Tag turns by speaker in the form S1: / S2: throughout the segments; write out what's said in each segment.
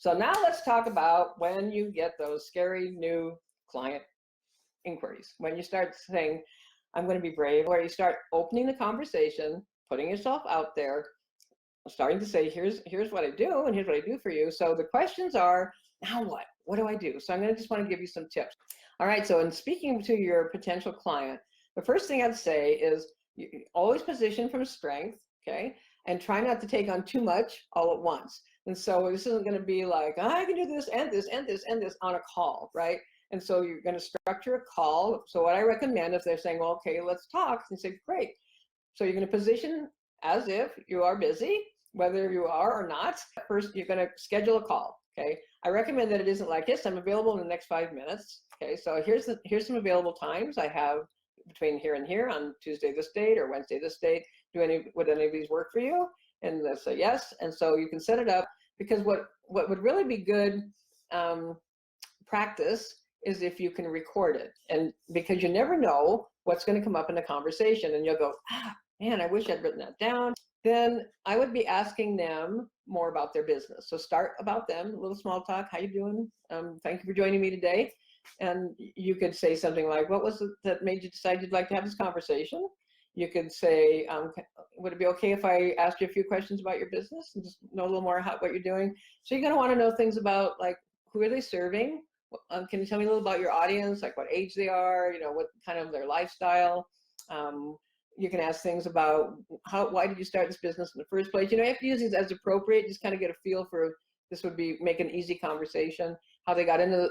S1: So now let's talk about when you get those scary new client inquiries. When you start saying, I'm going to be brave, where you start opening the conversation, putting yourself out there, starting to say, here's what I do and here's what I do for you. So the questions are, now what? What do I do? So I'm going to just want to give you some tips. All right. So in speaking to your potential client, the first thing I'd say is you always position from strength. Okay. And try not to take on too much all at once. And so this isn't going to be like, I can do this and this and this and this on a call, right? And so you're going to structure a call. So what I recommend, if they're saying, well, okay, let's talk, and say, great. So you're going to position as if you are busy, whether you are or not. First, you're going to schedule a call. Okay. I recommend that it isn't like, yes, I'm available in the next 5 minutes. Okay. So here's some available times I have between here and here on Tuesday this date or Wednesday this date. Would any of these work for you? And they'll say yes. And so you can set it up, because what would really be good practice is if you can record it, and because you never know what's going to come up in the conversation, and you'll go, man, I wish I'd written that down. Then I would be asking them more about their business. So start about them, a little small talk. How you doing? Thank you for joining me today. And you could say something like, what was it that made you decide you'd like to have this conversation? You could say, would it be okay if I asked you a few questions about your business and just know a little more about what you're doing? So you're going to want to know things about, like, who are they serving? Can you tell me a little about your audience, like what age they are, what kind of their lifestyle? You can ask things about why did you start this business in the first place? You have to use these as appropriate, just kind of get a feel for, this would be make an easy conversation, how they got into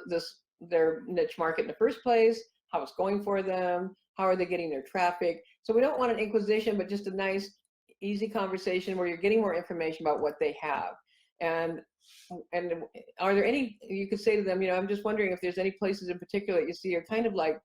S1: their niche market in the first place, how it's going for them, how are they getting their traffic. So we don't want an inquisition, but just a nice, easy conversation where you're getting more information about what they have. And are there any, you could say to them, I'm just wondering if there's any places in particular that you see are kind of like,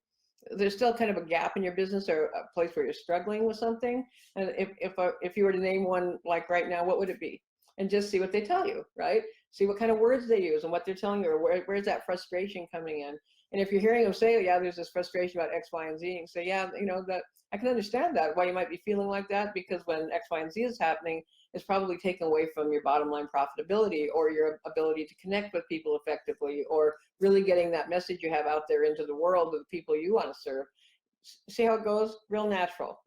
S1: there's still kind of a gap in your business, or a place where you're struggling with something. And if you were to name one, like right now, what would it be? And just see what they tell you, right? See what kind of words they use and what they're telling you, or where's that frustration coming in. And if you're hearing them say, yeah, there's this frustration about X, Y, and Z, and say, yeah, that I can understand that, why you might be feeling like that, because when X, Y, and Z is happening, it's probably taken away from your bottom line profitability, or your ability to connect with people effectively, or really getting that message you have out there into the world of the people you want to serve. See how it goes? Real natural.